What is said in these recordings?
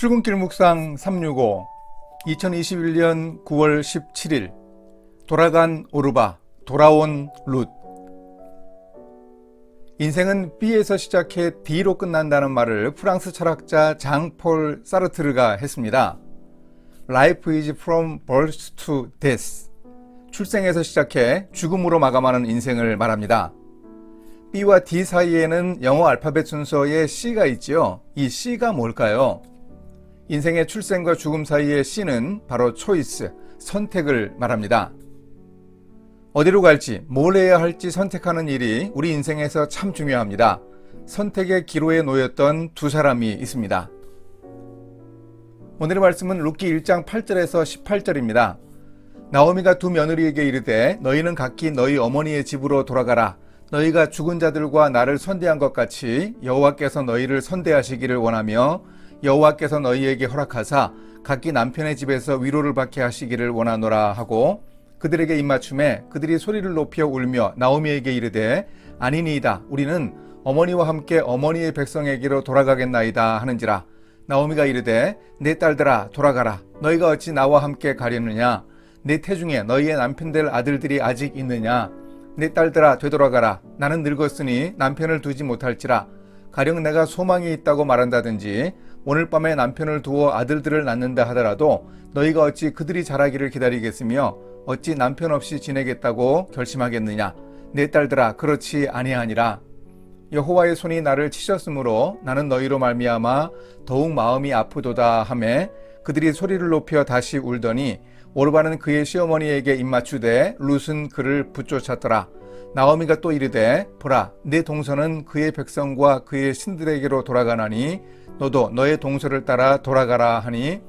출근길 묵상 365 2021년 9월 17일 돌아간 오르바, 돌아온 룻. 인생은 B에서 시작해 D로 끝난다는 말을 프랑스 철학자 장폴 사르트르가 했습니다. Life is from birth to death. 출생에서 시작해 죽음으로 마감하는 인생을 말합니다. B와 D 사이에는 영어 알파벳 순서에 C가 있지요. 이 C가 뭘까요? 인생의 출생과 죽음 사이의 C는 바로 초이스, 선택을 말합니다. 어디로 갈지, 뭘 해야 할지 선택하는 일이 우리 인생에서 참 중요합니다. 선택의 기로에 놓였던 두 사람이 있습니다. 오늘의 말씀은 룻기 1장 8절에서 18절입니다. 나오미가 두 며느리에게 이르되 너희는 각기 너희 어머니의 집으로 돌아가라. 너희가 죽은 자들과 나를 선대한 것 같이 여호와께서 너희를 선대하시기를 원하며 여호와께서 너희에게 허락하사 각기 남편의 집에서 위로를 받게 하시기를 원하노라 하고 그들에게 입맞춤에 그들이 소리를 높여 울며 나오미에게 이르되 아니니이다 우리는 어머니와 함께 어머니의 백성에게로 돌아가겠나이다 하는지라. 나오미가 이르되 내 딸들아 돌아가라. 너희가 어찌 나와 함께 가려느냐. 내 태중에 너희의 남편 될 아들들이 아직 있느냐. 내 딸들아 되돌아가라. 나는 늙었으니 남편을 두지 못할지라. 가령 내가 소망이 있다고 말한다든지 오늘 밤에 남편을 두어 아들들을 낳는다 하더라도 너희가 어찌 그들이 자라기를 기다리겠으며 어찌 남편 없이 지내겠다고 결심하겠느냐. 내 딸들아 그렇지 아니하니라. 여호와의 손이 나를 치셨으므로 나는 너희로 말미암아 더욱 마음이 아프도다 하매 그들이 소리를 높여 다시 울더니 오르바는 그의 시어머니에게 입맞추되 룻은 그를 붙쫓았더라. 나오미가 또 이르되 보라 내 동서는 그의 백성과 그의 신들에게로 돌아가나니 너도 너의 동서를 따라 돌아가라 하니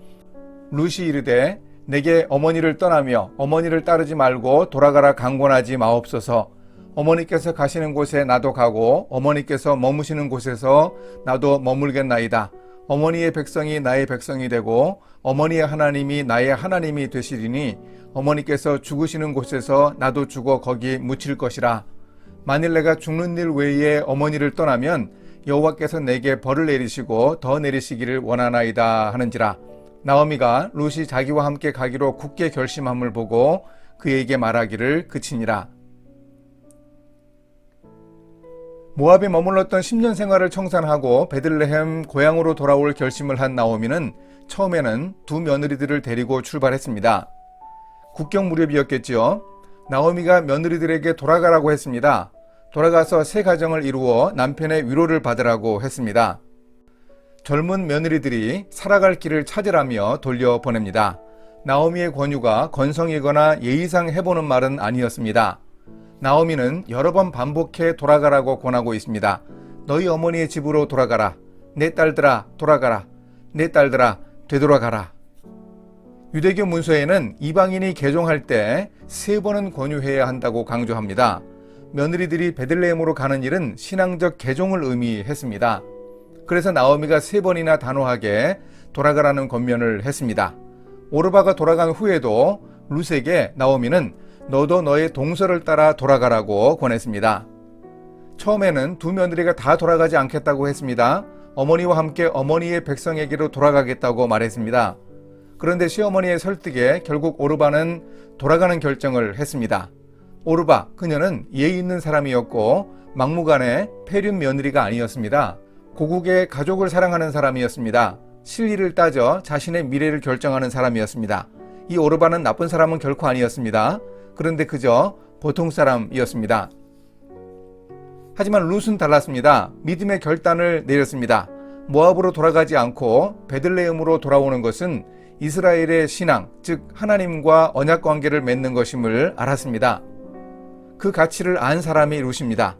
룻이 이르되 내게 어머니를 떠나며 어머니를 따르지 말고 돌아가라 강권하지 마옵소서. 어머니께서 가시는 곳에 나도 가고 어머니께서 머무시는 곳에서 나도 머물겠나이다. 어머니의 백성이 나의 백성이 되고 어머니의 하나님이 나의 하나님이 되시리니 어머니께서 죽으시는 곳에서 나도 죽어 거기 묻힐 것이라. 만일 내가 죽는 일 외에 어머니를 떠나면 여호와께서 내게 벌을 내리시고 더 내리시기를 원하나이다 하는지라. 나오미가 룻이 자기와 함께 가기로 굳게 결심함을 보고 그에게 말하기를 그치니라. 모압에 머물렀던 10년 생활을 청산하고 베들레헴 고향으로 돌아올 결심을 한 나오미는 처음에는 두 며느리들을 데리고 출발했습니다. 국경 무렵이었겠지요. 나오미가 며느리들에게 돌아가라고 했습니다. 돌아가서 새 가정을 이루어 남편의 위로를 받으라고 했습니다. 젊은 며느리들이 살아갈 길을 찾으라며 돌려보냅니다. 나오미의 권유가 건성이거나 예의상 해보는 말은 아니었습니다. 나오미는 여러 번 반복해 돌아가라고 권하고 있습니다. 너희 어머니의 집으로 돌아가라. 내 딸들아 돌아가라. 내 딸들아 되돌아가라. 유대교 문서에는 이방인이 개종할 때 3번은 권유해야 한다고 강조합니다. 며느리들이 베들레헴으로 가는 일은 신앙적 개종을 의미했습니다. 그래서 나오미가 3번이나 단호하게 돌아가라는 권면을 했습니다. 오르바가 돌아간 후에도 룻에게 나오미는 너도 너의 동서를 따라 돌아가라고 권했습니다. 처음에는 두 며느리가 다 돌아가지 않겠다고 했습니다. 어머니와 함께 어머니의 백성에게로 돌아가겠다고 말했습니다. 그런데 시어머니의 설득에 결국 오르바는 돌아가는 결정을 했습니다. 오르바, 그녀는 예의 있는 사람이었고 막무가내 폐륜 며느리가 아니었습니다. 고국의 가족을 사랑하는 사람이었습니다. 실리를 따져 자신의 미래를 결정하는 사람이었습니다. 이 오르바는 나쁜 사람은 결코 아니었습니다. 그런데 그저 보통 사람이었습니다. 하지만 룻은 달랐습니다. 믿음의 결단을 내렸습니다. 모압으로 돌아가지 않고 베들레헴으로 돌아오는 것은 이스라엘의 신앙, 즉 하나님과 언약 관계를 맺는 것임을 알았습니다. 그 가치를 안 사람이 룻입니다.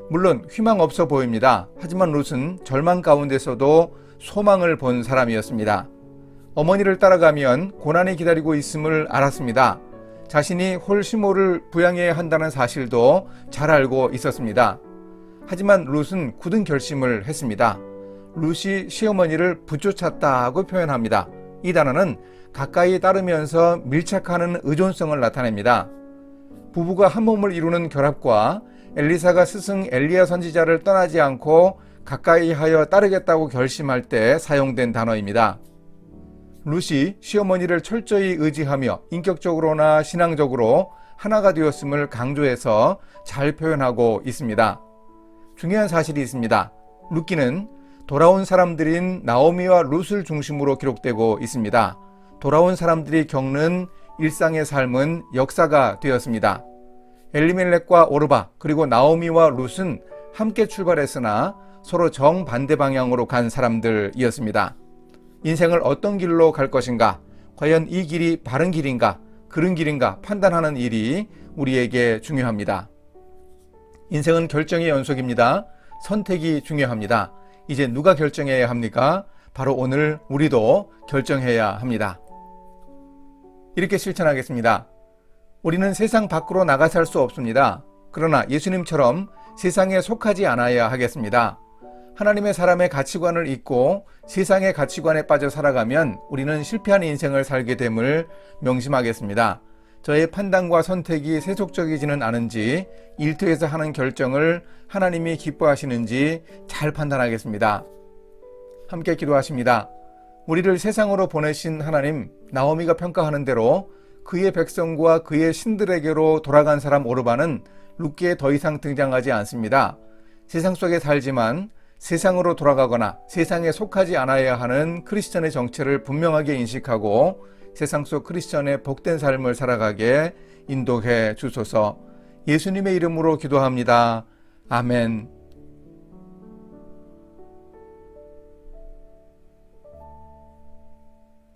물론 희망 없어 보입니다. 하지만 룻은 절망 가운데서도 소망을 본 사람이었습니다. 어머니를 따라가면 고난이 기다리고 있음을 알았습니다. 자신이 홀시모를 부양해야 한다는 사실도 잘 알고 있었습니다. 하지만 룻은 굳은 결심을 했습니다. 룻이 시어머니를 붙쫓았다고 표현합니다. 이 단어는 가까이 따르면서 밀착하는 의존성을 나타냅니다. 부부가 한 몸을 이루는 결합과 엘리사가 스승 엘리야 선지자를 떠나지 않고 가까이 하여 따르겠다고 결심할 때 사용된 단어입니다. 룻이 시어머니를 철저히 의지하며 인격적으로나 신앙적으로 하나가 되었음을 강조해서 잘 표현하고 있습니다. 중요한 사실이 있습니다. 룻기는 돌아온 사람들인 나오미와 룻을 중심으로 기록되고 있습니다. 돌아온 사람들이 겪는 일상의 삶은 역사가 되었습니다. 엘리멜렉과 오르바 그리고 나오미와 룻은 함께 출발했으나 서로 정반대 방향으로 간 사람들이었습니다. 인생을 어떤 길로 갈 것인가, 과연 이 길이 바른 길인가, 그른 길인가 판단하는 일이 우리에게 중요합니다. 인생은 결정의 연속입니다. 선택이 중요합니다. 이제 누가 결정해야 합니까? 바로 오늘 우리도 결정해야 합니다. 이렇게 실천하겠습니다. 우리는 세상 밖으로 나가 살 수 없습니다. 그러나 예수님처럼 세상에 속하지 않아야 하겠습니다. 하나님의 사람의 가치관을 잊고 세상의 가치관에 빠져 살아가면 우리는 실패한 인생을 살게 됨을 명심하겠습니다. 저의 판단과 선택이 세속적이지는 않은지, 일터에서 하는 결정을 하나님이 기뻐하시는지 잘 판단하겠습니다. 함께 기도하십니다. 우리를 세상으로 보내신 하나님, 나오미가 평가하는 대로 그의 백성과 그의 신들에게로 돌아간 사람 오르바는 룻기에 더 이상 등장하지 않습니다. 세상 속에 살지만 세상으로 돌아가거나 세상에 속하지 않아야 하는 크리스천의 정체를 분명하게 인식하고 세상 속 크리스천의 복된 삶을 살아가게 인도해 주소서. 예수님의 이름으로 기도합니다. 아멘.